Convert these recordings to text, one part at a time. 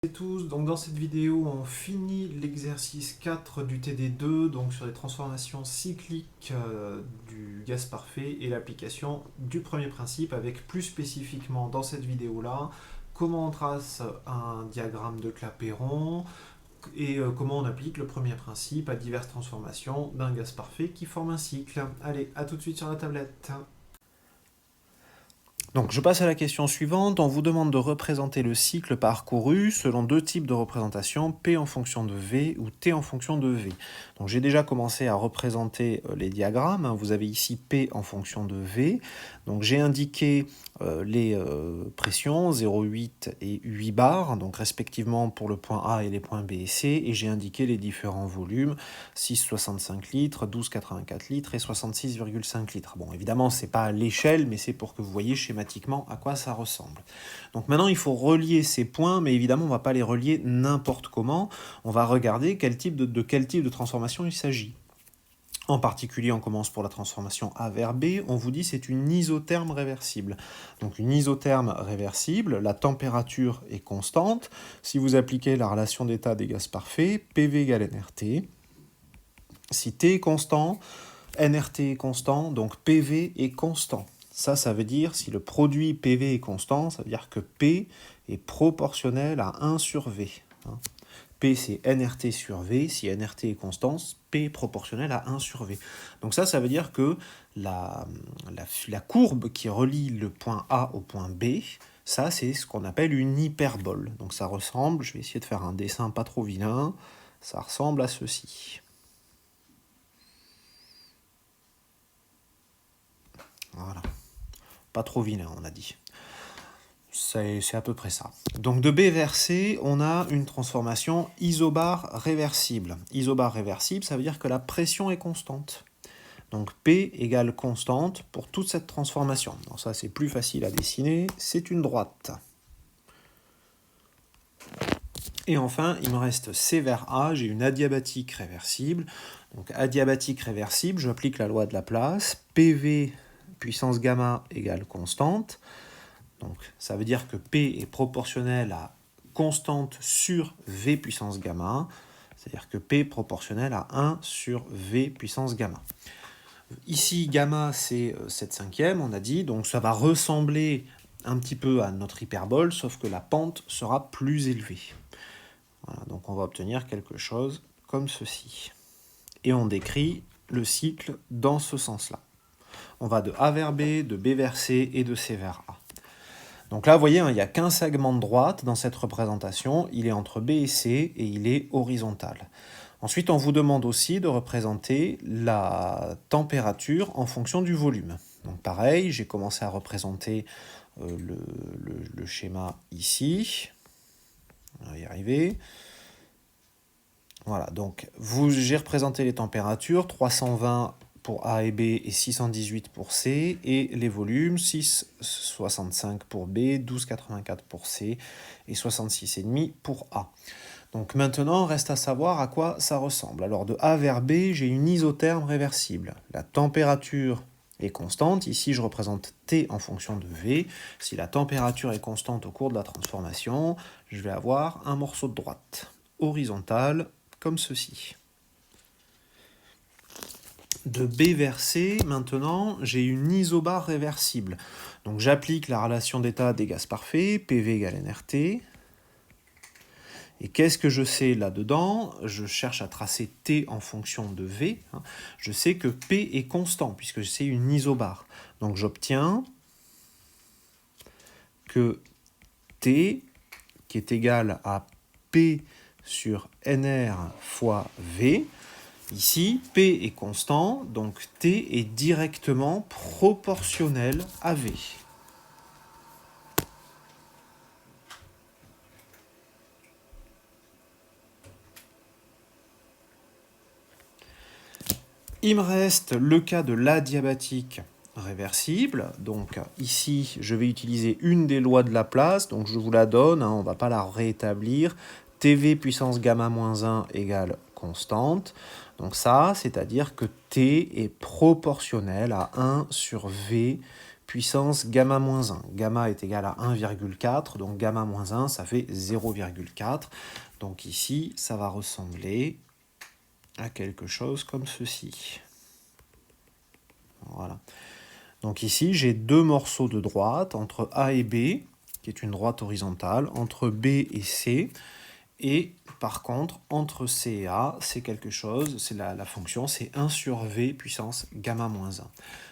Et tous, donc dans cette vidéo on finit l'exercice 4 du TD2 donc sur les transformations cycliques du gaz parfait et l'application du premier principe avec plus spécifiquement dans cette vidéo là comment on trace un diagramme de Clapeyron et comment on applique le premier principe à diverses transformations d'un gaz parfait qui forme un cycle. Allez, à tout de suite sur la tablette. Donc je passe à la question suivante. On vous demande de représenter le cycle parcouru selon deux types de représentations, P en fonction de V ou T en fonction de V. Donc j'ai déjà commencé à représenter les diagrammes. Vous avez ici P en fonction de V. Donc j'ai indiqué les pressions 0,8 et 8 bars, donc respectivement pour le point A et les points B et C, et j'ai indiqué les différents volumes 6,65 litres, 12,84 litres et 66,5 litres. Bon, évidemment, c'est pas à l'échelle, mais c'est pour que vous voyez schématiquement à quoi ça ressemble. Donc maintenant, il faut relier ces points, mais évidemment, on ne va pas les relier n'importe comment. On va regarder de quel type de transformation il s'agit. En particulier, on commence pour la transformation A vers B, on vous dit c'est une isotherme réversible. Donc une isotherme réversible, la température est constante. Si vous appliquez la relation d'état des gaz parfaits, PV égale nRT. Si T est constant, nRT est constant, donc PV est constant. Ça veut dire, si le produit PV est constant, ça veut dire que P est proportionnel à 1 sur V. P, c'est nRT sur V. Si nRT est constant, P est proportionnel à 1 sur V. Donc ça veut dire que la courbe qui relie le point A au point B, ça, c'est ce qu'on appelle une hyperbole. Donc ça ressemble, je vais essayer de faire un dessin pas trop vilain, ça ressemble à ceci. Voilà. Pas trop vilain, on a dit. C'est à peu près ça. Donc de B vers C, on a une transformation isobar réversible. Isobar réversible, ça veut dire que la pression est constante. Donc P égale constante pour toute cette transformation. Donc ça, c'est plus facile à dessiner. C'est une droite. Et enfin, il me reste C vers A, j'ai une adiabatique réversible. Donc adiabatique réversible, j'applique la loi de Laplace. PV puissance gamma égale constante. Donc ça veut dire que P est proportionnel à constante sur V puissance gamma, c'est-à-dire que P est proportionnel à 1 sur V puissance gamma. Ici, gamma, c'est 7/5, on a dit, donc ça va ressembler un petit peu à notre hyperbole, sauf que la pente sera plus élevée. Voilà, donc on va obtenir quelque chose comme ceci. Et on décrit le cycle dans ce sens-là. On va de A vers B, de B vers C et de C vers A. Donc là, vous voyez, il n'y a qu'un segment de droite dans cette représentation. Il est entre B et C et il est horizontal. Ensuite, on vous demande aussi de représenter la température en fonction du volume. Donc pareil, j'ai commencé à représenter le schéma ici. On va y arriver. Voilà, donc j'ai représenté les températures, 320 pour A et B et 618 pour C, et les volumes, 6,65 pour B, 12,84 pour C et 66,5 pour A. Donc maintenant, reste à savoir à quoi ça ressemble. Alors de A vers B, j'ai une isotherme réversible. La température est constante. Ici, je représente T en fonction de V. Si la température est constante au cours de la transformation, je vais avoir un morceau de droite horizontal comme ceci. De B vers C, maintenant, j'ai une isobar réversible. Donc j'applique la relation d'état des gaz parfaits, PV égale nRT. Et qu'est-ce que je sais là-dedans? Je cherche à tracer T en fonction de V. Je sais que P est constant, puisque c'est une isobar. Donc j'obtiens que T, qui est égal à P sur NR fois V, ici, P est constant, donc T est directement proportionnel à V. Il me reste le cas de l'adiabatique réversible. Donc ici, je vais utiliser une des lois de Laplace, donc je vous la donne, on ne va pas la rétablir. TV puissance gamma moins 1 égale constante. Donc ça, c'est-à-dire que T est proportionnel à 1 sur V puissance gamma moins 1. Gamma est égal à 1,4, donc gamma moins 1, ça fait 0,4. Donc ici, ça va ressembler à quelque chose comme ceci. Voilà. Donc ici, j'ai deux morceaux de droite entre A et B, qui est une droite horizontale, entre B et C. Et par contre, entre C et A, c'est quelque chose, c'est la fonction, c'est 1 sur V puissance gamma moins 1.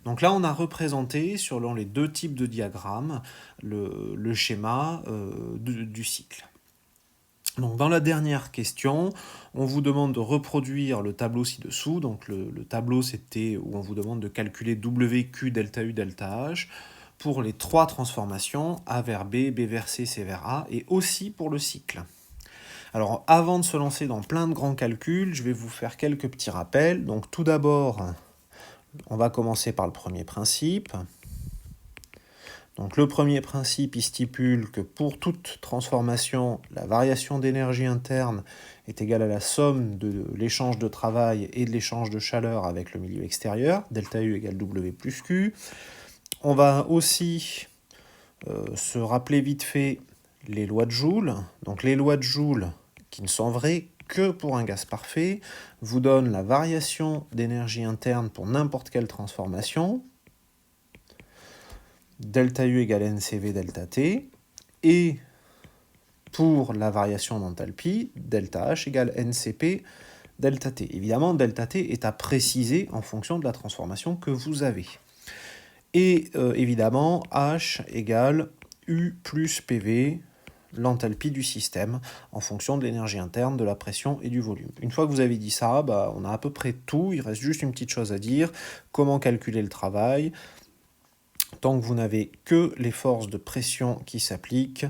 Donc là, on a représenté, selon les deux types de diagrammes, le schéma du cycle. Donc dans la dernière question, on vous demande de reproduire le tableau ci-dessous. Donc le tableau, c'était où on vous demande de calculer WQ delta U delta H pour les trois transformations, A vers B, B vers C, C vers A, et aussi pour le cycle. Alors avant de se lancer dans plein de grands calculs, je vais vous faire quelques petits rappels. Donc tout d'abord, on va commencer par le premier principe. Donc le premier principe, il stipule que pour toute transformation, la variation d'énergie interne est égale à la somme de l'échange de travail et de l'échange de chaleur avec le milieu extérieur, delta U égale W plus Q. On va aussi se rappeler vite fait les lois de Joule. Donc les lois de Joule, qui ne sont vraies que pour un gaz parfait, vous donnent la variation d'énergie interne pour n'importe quelle transformation, delta U égale NCV delta T, et pour la variation d'enthalpie, delta H égale NCP delta T. Évidemment, delta T est à préciser en fonction de la transformation que vous avez. Et évidemment, H égale U plus PV, l'enthalpie du système, en fonction de l'énergie interne, de la pression et du volume. Une fois que vous avez dit ça, on a à peu près tout. Il reste juste une petite chose à dire. Comment calculer le travail? Tant que vous n'avez que les forces de pression qui s'appliquent,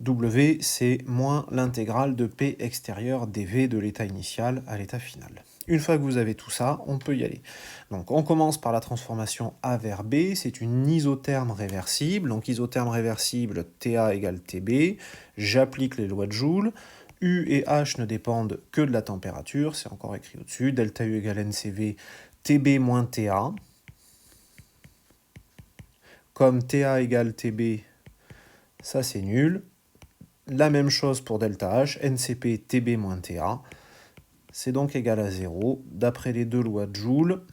W, c'est moins l'intégrale de P extérieur dV de l'état initial à l'état final. Une fois que vous avez tout ça, on peut y aller. Donc on commence par la transformation A vers B, c'est une isotherme réversible. Donc isotherme réversible, TA égale TB, j'applique les lois de Joule. U et H ne dépendent que de la température, c'est encore écrit au-dessus, delta U égale NCV, TB moins TA. Comme TA égale TB, ça c'est nul. La même chose pour delta H, NCP TB moins TA. C'est donc égal à 0. D'après les deux lois de Joule,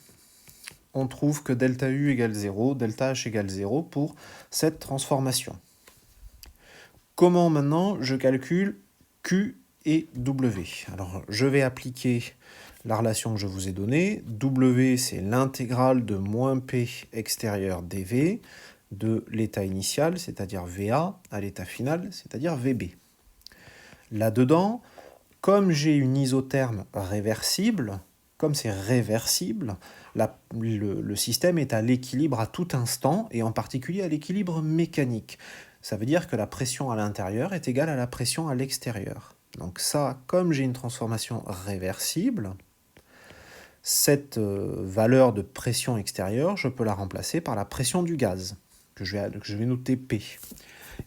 on trouve que delta U égale 0, delta H égale 0 pour cette transformation. Comment maintenant je calcule Q et W? Alors je vais appliquer la relation que je vous ai donnée. W, c'est l'intégrale de moins P extérieur dV de l'état initial, c'est-à-dire VA, à l'état final, c'est-à-dire VB. Là-dedans, comme j'ai une isotherme réversible, comme c'est réversible, le système est à l'équilibre à tout instant, et en particulier à l'équilibre mécanique. Ça veut dire que la pression à l'intérieur est égale à la pression à l'extérieur. Donc ça, comme j'ai une transformation réversible, cette valeur de pression extérieure, je peux la remplacer par la pression du gaz, que je vais noter P.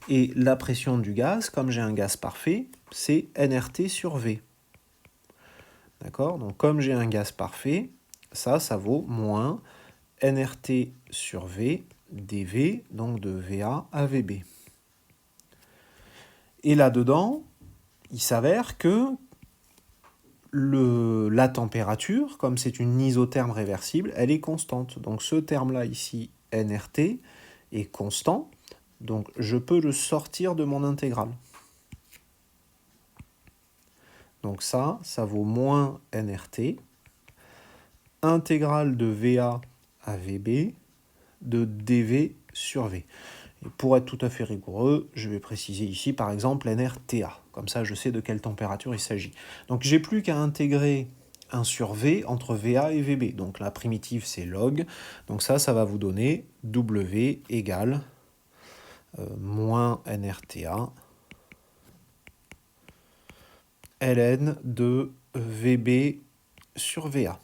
Et la pression du gaz, comme j'ai un gaz parfait, c'est nRT sur V. D'accord? Donc comme j'ai un gaz parfait, ça vaut moins nRT sur V dV, donc de VA à VB. Et là-dedans, il s'avère que la température, comme c'est une isotherme réversible, elle est constante. Donc ce terme-là ici, nRT, est constant. Donc je peux le sortir de mon intégrale. Donc ça vaut moins nRT, intégrale de VA à VB, de dV sur V. Et pour être tout à fait rigoureux, je vais préciser ici par exemple nRTA. Comme ça, je sais de quelle température il s'agit. Donc j'ai plus qu'à intégrer 1 sur V entre VA et VB. Donc la primitive, c'est log. Donc ça va vous donner W égale moins nRTA ln de VB sur VA.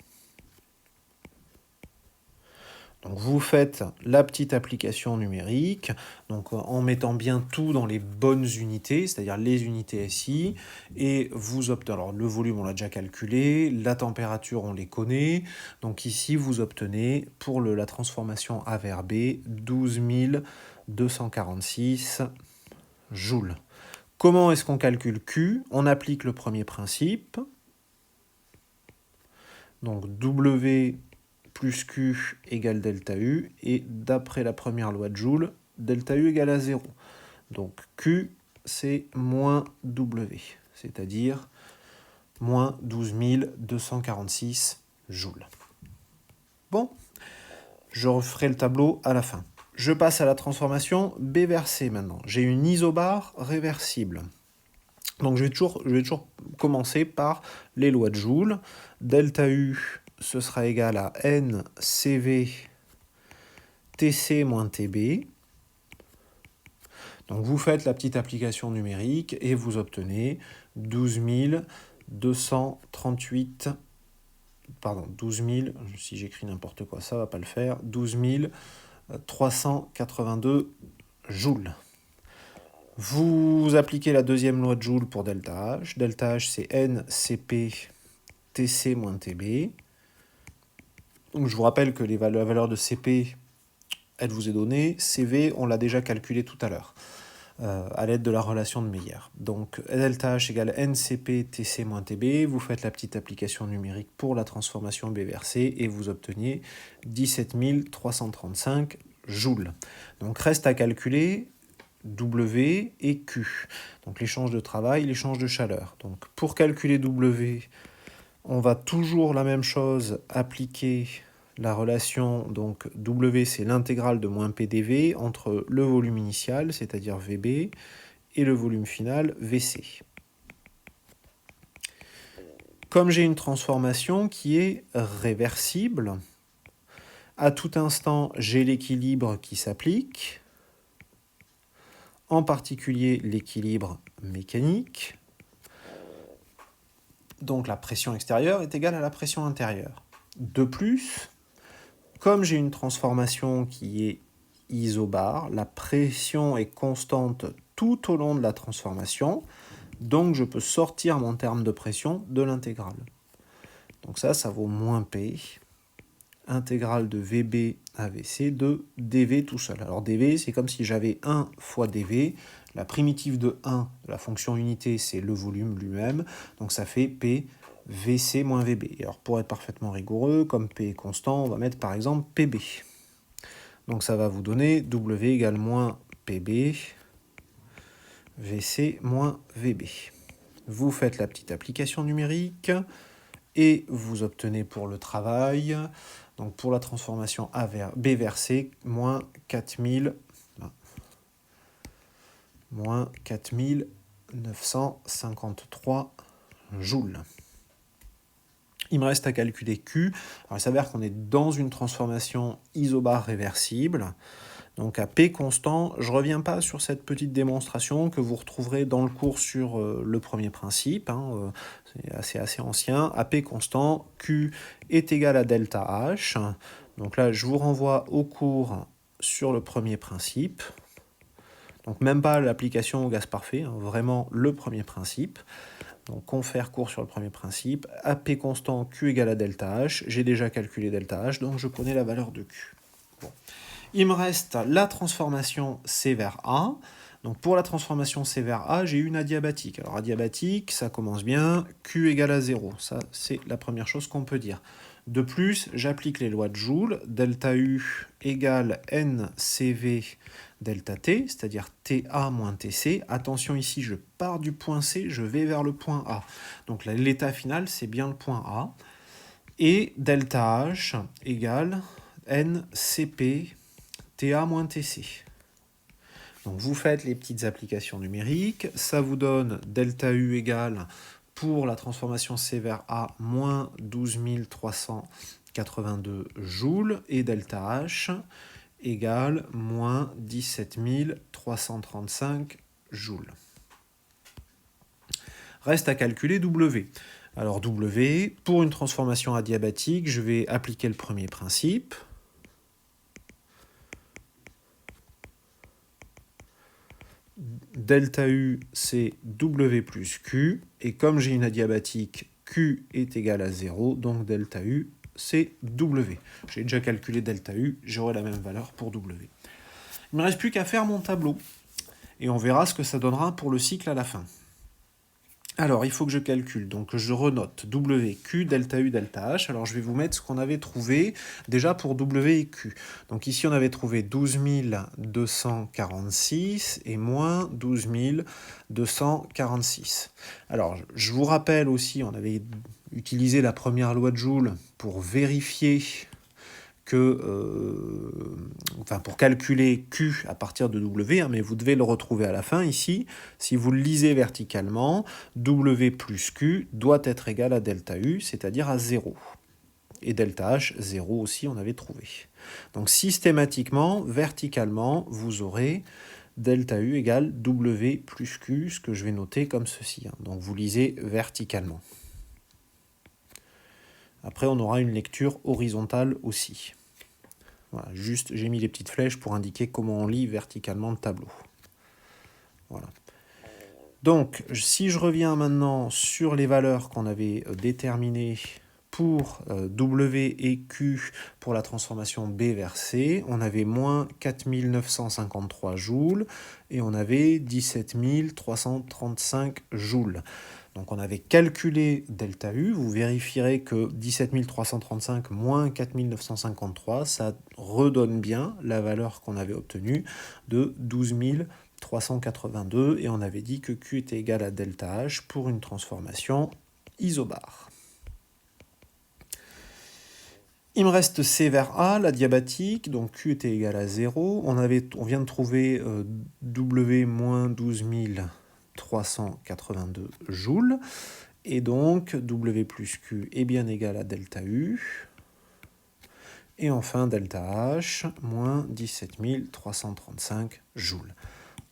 Donc vous faites la petite application numérique, donc en mettant bien tout dans les bonnes unités, c'est-à-dire les unités SI, et vous obtenez, alors le volume on l'a déjà calculé, la température on les connaît, donc ici vous obtenez pour la transformation A vers B 12 246 joules. Comment est-ce qu'on calcule Q? On applique le premier principe, donc W plus Q égale delta U, et d'après la première loi de Joule, delta U égale à 0. Donc Q, c'est moins W, c'est-à-dire moins 12 246 joules. Bon, je referai le tableau à la fin. Je passe à la transformation B vers C maintenant. J'ai une isobare réversible. Donc je vais toujours commencer par les lois de Joule. Delta U, ce sera égal à NCV TC moins TB. Donc vous faites la petite application numérique et vous obtenez 12 238, pardon, 12 000, si j'écris n'importe quoi, ça va pas le faire, 12 382 joules. Vous appliquez la deuxième loi de Joule pour delta H. Delta H, c'est NCP TC moins TB. Donc je vous rappelle que la valeur de CP, elle vous est donnée. CV, on l'a déjà calculé tout à l'heure, à l'aide de la relation de Meyer. Donc delta H égale NCP TC moins TB. Vous faites la petite application numérique pour la transformation B vers C et vous obteniez 17 335 joules. Donc reste à calculer W et Q. Donc l'échange de travail, l'échange de chaleur. Donc pour calculer W, on va toujours la même chose, appliquer la relation, donc W c'est l'intégrale de moins PDV entre le volume initial, c'est-à-dire VB, et le volume final, VC. Comme j'ai une transformation qui est réversible, à tout instant j'ai l'équilibre qui s'applique, en particulier l'équilibre mécanique. Donc la pression extérieure est égale à la pression intérieure. De plus, comme j'ai une transformation qui est isobare, la pression est constante tout au long de la transformation, donc je peux sortir mon terme de pression de l'intégrale. Donc ça vaut moins P, intégrale de VB à VC de dV tout seul. Alors dV, c'est comme si j'avais 1 fois dV, la primitive de 1, la fonction unité, c'est le volume lui-même, donc ça fait P VC moins VB. Et alors pour être parfaitement rigoureux, comme P est constant, on va mettre par exemple PB. Donc ça va vous donner W égale moins PB, VC moins VB. Vous faites la petite application numérique et vous obtenez pour le travail, donc pour la transformation B vers C, moins 4953 joules. Il me reste à calculer Q. Alors, il s'avère qu'on est dans une transformation isobare réversible. Donc à P constant, je ne reviens pas sur cette petite démonstration que vous retrouverez dans le cours sur le premier principe. C'est assez ancien. À P constant, Q est égal à delta H. Donc là, je vous renvoie au cours sur le premier principe. Donc même pas l'application au gaz parfait, vraiment le premier principe. Donc confère cours sur le premier principe. À P constant, Q égale à delta H. J'ai déjà calculé delta H, donc je connais la valeur de Q. Bon. Il me reste la transformation C vers A. Donc pour la transformation C vers A, j'ai une adiabatique. Alors adiabatique, ça commence bien, Q égale à 0. Ça, c'est la première chose qu'on peut dire. De plus, j'applique les lois de Joule. Delta U égale NCV delta T, c'est-à-dire TA moins TC. Attention ici, je pars du point C, je vais vers le point A. Donc l'état final, c'est bien le point A. Et delta H égale NCP TA moins TC. Donc vous faites les petites applications numériques, ça vous donne delta U égale, pour la transformation C vers A, moins 12 382 joules, et delta H égale moins 17 335 joules. Reste à calculer W. Alors W, pour une transformation adiabatique, je vais appliquer le premier principe. delta U, c'est W plus Q, et comme j'ai une adiabatique, Q est égal à 0, donc delta U, c'est W. J'ai déjà calculé delta U, j'aurai la même valeur pour W. Il ne me reste plus qu'à faire mon tableau, et on verra ce que ça donnera pour le cycle à la fin. Alors, il faut que je calcule, donc je renote W, Q, delta U, delta H. Alors, je vais vous mettre ce qu'on avait trouvé déjà pour W et Q. Donc ici, on avait trouvé 12 246 et moins 12 246. Alors, je vous rappelle aussi, on avait utilisé la première loi de Joule pour vérifier pour calculer Q à partir de W, hein, mais vous devez le retrouver à la fin ici. Si vous le lisez verticalement, W plus Q doit être égal à delta U, c'est-à-dire à 0. Et delta H, 0 aussi, on avait trouvé. Donc systématiquement, verticalement, vous aurez delta U égale W plus Q, ce que je vais noter comme ceci. Hein. Donc vous lisez verticalement. Après, on aura une lecture horizontale aussi. Voilà, juste, j'ai mis les petites flèches pour indiquer comment on lit verticalement le tableau. Voilà. Donc, si je reviens maintenant sur les valeurs qu'on avait déterminées pour W et Q pour la transformation B vers C, on avait moins 4953 joules et on avait 17 335 joules. Donc on avait calculé delta U, vous vérifierez que 17 335 moins 4953, ça redonne bien la valeur qu'on avait obtenue de 12 382, et on avait dit que Q était égal à delta H pour une transformation isobare. Il me reste C vers A, la diabatique, donc Q était égal à 0. On vient de trouver W moins 12 382 joules, et donc W plus Q est bien égal à delta U, et enfin delta H moins 17 335 joules.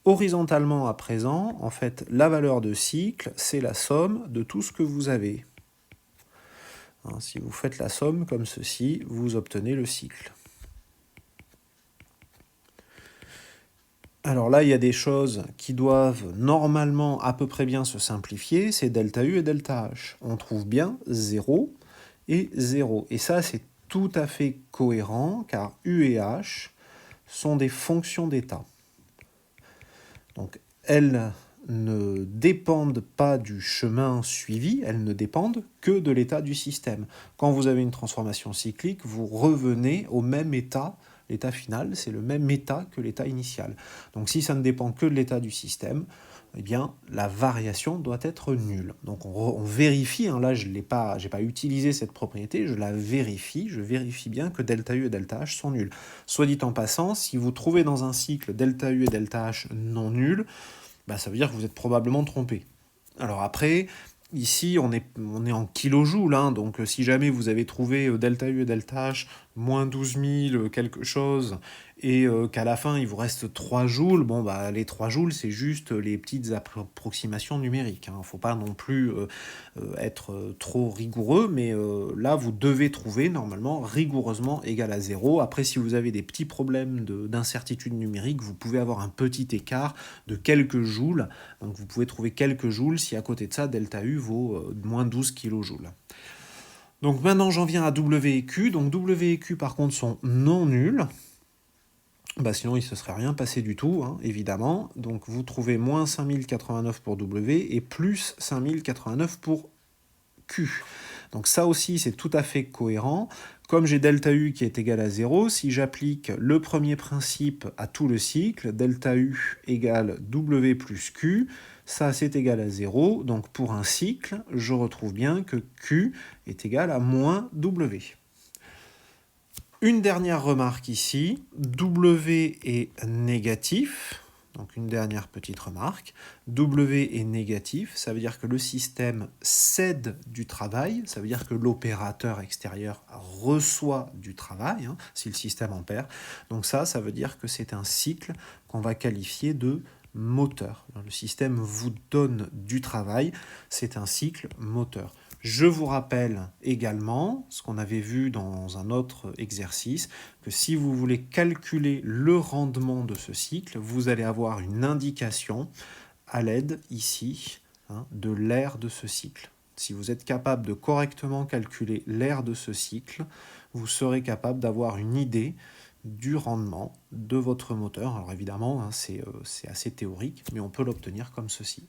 Horizontalement à présent, en fait, la valeur de cycle, c'est la somme de tout ce que vous avez. Hein, si vous faites la somme comme ceci, vous obtenez le cycle. Alors là, il y a des choses qui doivent normalement à peu près bien se simplifier, c'est delta U et delta H. On trouve bien 0 et 0. Et ça, c'est tout à fait cohérent, car U et H sont des fonctions d'état. Donc, elles ne dépendent pas du chemin suivi, elles ne dépendent que de l'état du système. Quand vous avez une transformation cyclique, vous revenez au même état. L'état final, c'est le même état que l'état initial. Donc si ça ne dépend que de l'état du système, eh bien, la variation doit être nulle. Donc on vérifie, hein, là je n'ai pas utilisé cette propriété, je la vérifie, je vérifie bien que delta U et delta H sont nuls. Soit dit en passant, si vous trouvez dans un cycle delta U et delta H non nuls, bah, ça veut dire que vous êtes probablement trompé. Alors après, ici, on est en kilojoules, hein, donc si jamais vous avez trouvé delta U et delta H moins 12 000 quelque chose, et qu'à la fin, il vous reste 3 joules, bon, bah, les 3 joules, c'est juste les petites approximations numériques. Il ne faut pas non plus être trop rigoureux, mais là, vous devez trouver normalement rigoureusement égal à 0. Après, si vous avez des petits problèmes d'incertitude numérique, vous pouvez avoir un petit écart de quelques joules. Donc, vous pouvez trouver quelques joules si à côté de ça, delta U vaut moins 12 kilojoules. Donc maintenant, j'en viens à W et Q. Donc W et Q, par contre, sont non nuls. Bah sinon, il ne se serait rien passé du tout, hein, évidemment. Donc vous trouvez moins 5089 pour W et plus 5089 pour Q. Donc ça aussi, c'est tout à fait cohérent. Comme j'ai delta U qui est égal à 0, si j'applique le premier principe à tout le cycle, delta U égale W plus Q, ça c'est égal à 0. Donc pour un cycle, je retrouve bien que Q est égal à moins W. Une dernière remarque ici, W est négatif, donc une dernière petite remarque, W est négatif, ça veut dire que le système cède du travail, ça veut dire que l'opérateur extérieur reçoit du travail, hein, si le système en perd. Donc ça veut dire que c'est un cycle qu'on va qualifier de moteur. Le système vous donne du travail, c'est un cycle moteur. Je vous rappelle également, ce qu'on avait vu dans un autre exercice, que si vous voulez calculer le rendement de ce cycle, vous allez avoir une indication à l'aide, ici, de l'aire de ce cycle. Si vous êtes capable de correctement calculer l'aire de ce cycle, vous serez capable d'avoir une idée du rendement de votre moteur. Alors évidemment, c'est assez théorique, mais on peut l'obtenir comme ceci.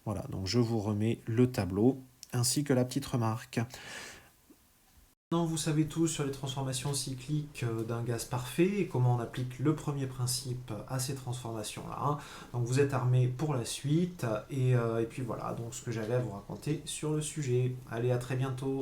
Voilà, donc je vous remets le tableau ainsi que la petite remarque. Maintenant, vous savez tout sur les transformations cycliques d'un gaz parfait et comment on applique le premier principe à ces transformations-là. Donc vous êtes armés pour la suite et puis voilà donc ce que j'avais à vous raconter sur le sujet. Allez, à très bientôt.